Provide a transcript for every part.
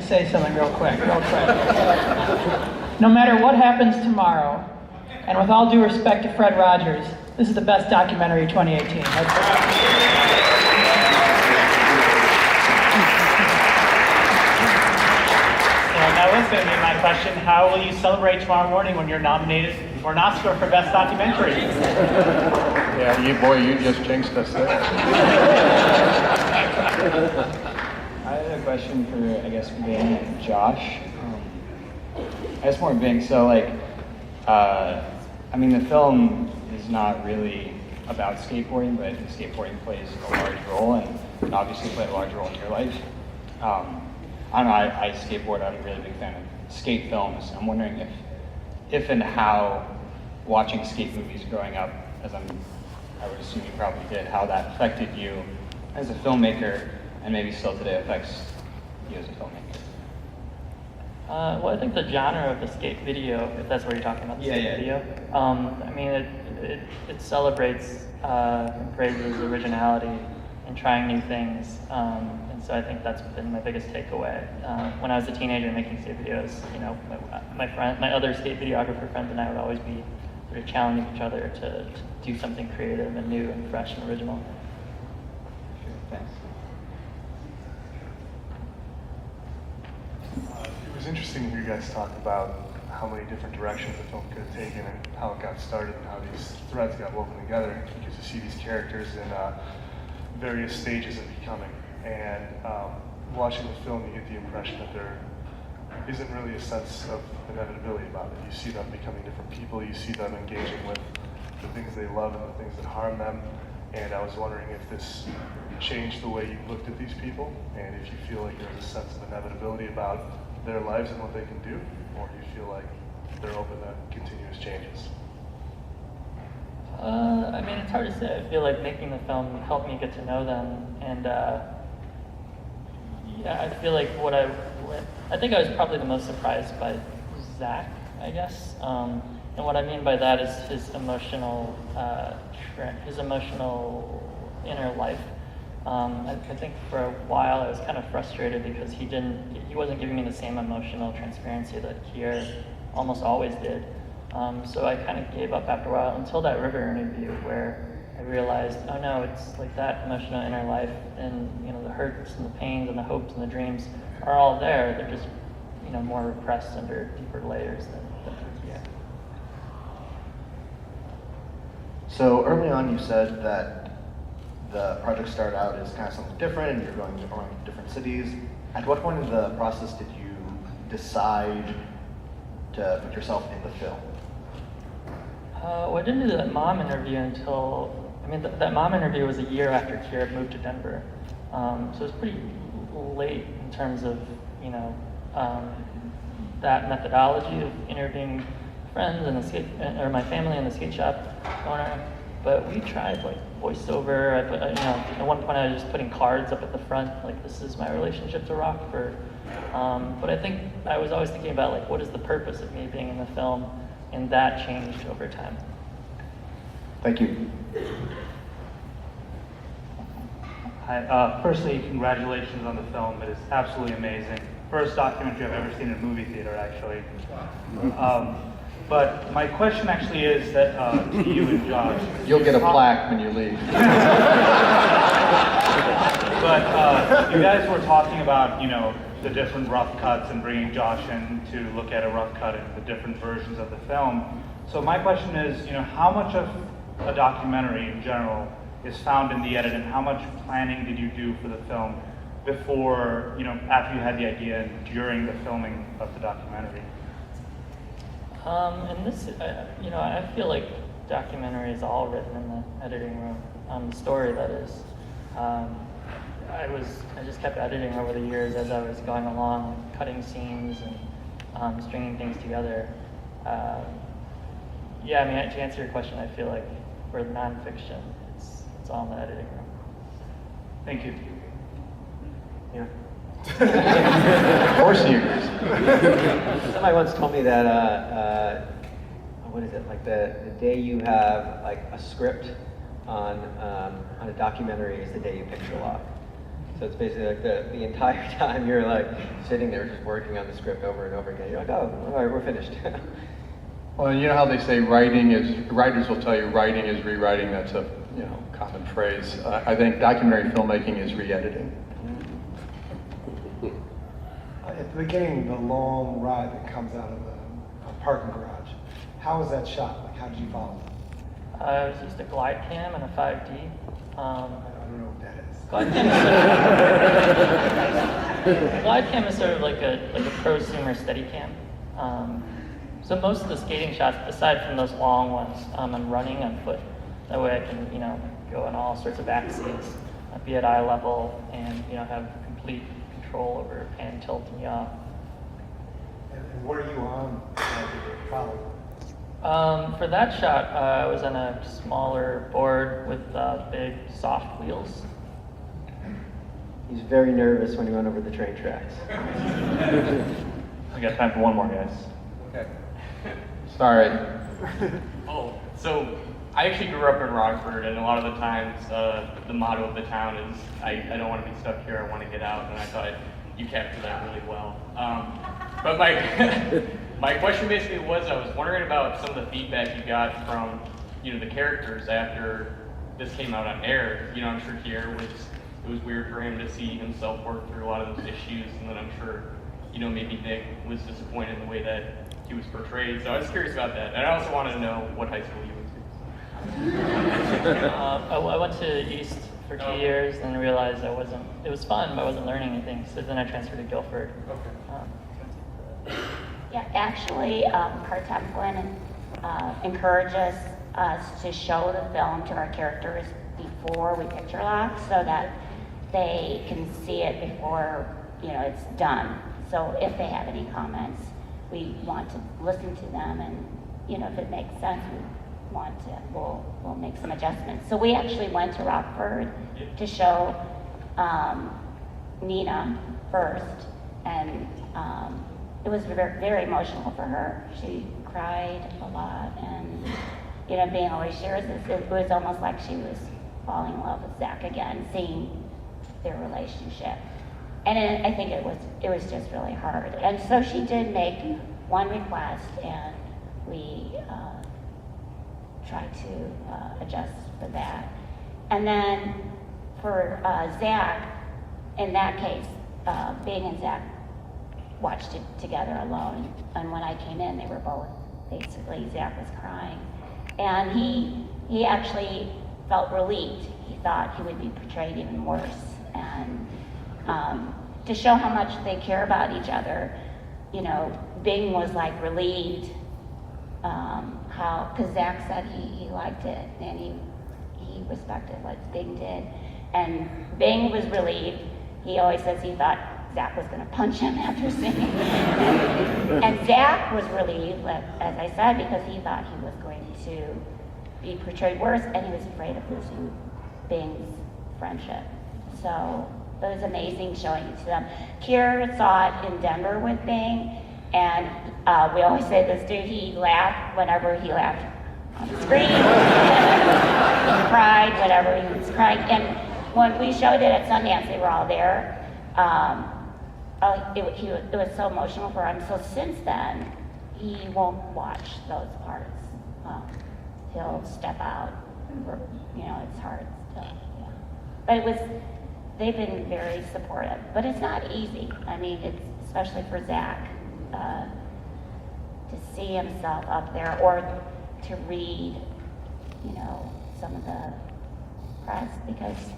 say something real quick. No matter what happens tomorrow, and with all due respect to Fred Rogers, this is the best documentary of 2018. That was going to be my question. How will you celebrate tomorrow morning when you're nominated for an Oscar for Best Documentary? Yeah, you just jinxed us there. I had a question for, I guess, Bing and Josh. I guess more Bing. So, like, I mean, the film is not really about skateboarding, but skateboarding plays a large role, and obviously played a large role in your life. I don't know, I skateboard, I'm a really big fan of skate films. I'm wondering if and how watching skate movies growing up, as I would assume you probably did, how that affected you as a filmmaker, and maybe still today affects you as a filmmaker. Well, I think the genre of the skate video, if that's what you're talking about, the skate video, I mean, it celebrates and praises originality and trying new things. And so I think that's been my biggest takeaway. When I was a teenager making skate videos, you know, my other skate videographer friends and I would always be sort of challenging each other to do something creative and new and fresh and original. Sure, thanks. It was interesting to hear you guys talk about how many different directions the film could have taken and how it got started and how these threads got woven together, because you see these characters in various stages of becoming. And watching the film, you get the impression that there isn't really a sense of inevitability about it. You see them becoming different people, you see them engaging with the things they love and the things that harm them. And I was wondering if this changed the way you looked at these people, and if you feel like there's a sense of inevitability about their lives and what they can do, or do you feel like they're open to continuous changes? I mean, it's hard to say. I feel like making the film helped me get to know them, and yeah, I feel like I think I was probably the most surprised by Zach, I guess. And what I mean by that is his emotional inner life. I think for a while I was kind of frustrated because he wasn't giving me the same emotional transparency that Kier almost always did. So I kind of gave up after a while until that River interview where I realized, oh no, it's like that emotional inner life, and you know, the hurts and the pains and the hopes and the dreams are all there. They're just, you know, more repressed under deeper layers than Kier. So early on you said that the project started out as kind of something different and you're going around different cities. At what point in the process did you decide to put yourself in the film? Well, I didn't do that mom interview until, that mom interview was a year after Kier moved to Denver. So it was pretty late in terms of, you know, that methodology of interviewing friends and or my family in the skate shop owner. But we tried like voiceover. At one point I was just putting cards up at the front, like, this is my relationship to Rockford. But I think I was always thinking about, like, what is the purpose of me being in the film? And that changed over time. Thank you. Hi, firstly, congratulations on the film. It is absolutely amazing. First documentary I've ever seen in a movie theater, actually. But my question actually is that to you and Josh. You'll get a plaque when you leave. But you guys were talking about, you know, the different rough cuts and bringing Josh in to look at a rough cut and the different versions of the film. So my question is, you know, how much of a documentary in general is found in the edit, and how much planning did you do for the film before, you know, after you had the idea and during the filming of the documentary? And this, you know, I feel like documentary is all written in the editing room. The story, that is. I just kept editing over the years as I was going along, cutting scenes and stringing things together. Yeah, I mean, to answer your question, I feel like for nonfiction, it's all in the editing room. Thank you. Yeah. Of course you agree. Somebody once told me that, what is it, like the day you have like a script on a documentary is the day you picture lock. So it's basically like the entire time you're like sitting there just working on the script over and over again. You're like, oh, all right, we're finished. Well, you know how they say writers will tell you writing is rewriting. That's a common phrase. I think documentary filmmaking is re-editing. At the beginning, the long ride that comes out of the parking garage, how was that shot? Like, how did you follow it? It was just a glide cam and a 5D. I don't know what that is. Glide cam is sort of like a prosumer steady cam. So most of the skating shots, aside from those long ones, I'm running on foot. That way I can, go in all sorts of axes, be at eye level, and have complete control over hand tilt and yaw. And what are you on following? For that shot, I was on a smaller board with big soft wheels. He's very nervous when he went over the train tracks. We got time for one more, guys. Okay. Sorry. Oh, so I actually grew up in Rockford, and a lot of the times the motto of the town is, I don't want to be stuck here, I want to get out, and I thought you captured that really well. But my question basically was, I was wondering about some of the feedback you got from the characters after this came out on air. I'm sure it was weird for him to see himself work through a lot of those issues, and then I'm sure maybe Nick was disappointed in the way that he was portrayed. So I was curious about that, and I also wanted to know what high school you went to. I went to East for 2 years and realized it was fun, but I wasn't learning anything. So then I transferred to Guilford. Yeah, actually, Contemplin encourages us to show the film to our characters before we picture lock so that they can see it before, it's done. So if they have any comments, we want to listen to them, and, if it makes sense, we'll make some adjustments. So we actually went to Rockford to show Nina first, and it was very, very emotional for her. She cried a lot, and being always shares this, it was almost like she was falling in love with Zach again, seeing their relationship. And I think it was just really hard. And so she did make one request, and we tried to adjust for that. And then for Zach, in that case, Bing and Zach watched it together alone. And when I came in, they were both, basically, Zach was crying. And he actually felt relieved. He thought he would be portrayed even worse. And to show how much they care about each other, Bing was like relieved, because Zach said he liked it, and he respected what Bing did. And Bing was relieved. He always says he thought Zach was going to punch him after seeing it. And Zach was relieved, as I said, because he thought he was going to be portrayed worse, and he was afraid of losing Bing's friendship. So it was amazing showing it to them. Kier saw it in Denver with Bing, and we always say this dude, he laughed whenever he laughed on the screen. He cried whenever he was crying. And when we showed it at Sundance, they were all there. It was so emotional for him. So since then, he won't watch those parts. He'll step out. It's hard still. Yeah. But they've been very supportive. But it's not easy. I mean, it's especially for Zach to see himself up there, or to read, some of the press, because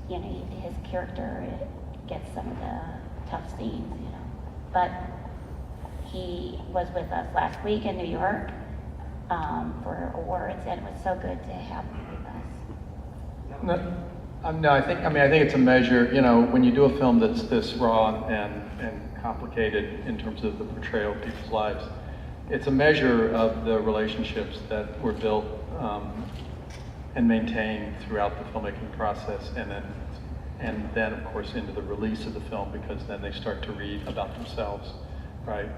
his character gets some of the tough scenes, But he was with us last week in New York for awards, and it was so good to have him with us. No, I think it's a measure. When you do a film that's this raw and complicated in terms of the portrayal of people's lives, it's a measure of the relationships that were built and maintained throughout the filmmaking process, and then of course into the release of the film, because then they start to read about themselves, right?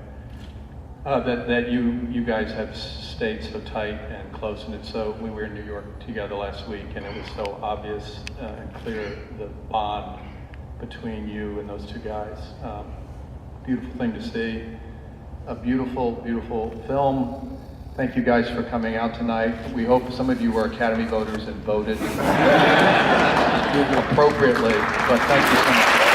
That you guys have stayed so tight and close, and so we were in New York together last week, and it was so obvious and clear the bond between you and those two guys. Beautiful thing to see. A beautiful, beautiful film. Thank you guys for coming out tonight. We hope some of you were Academy voters and voted appropriately, but thank you so much.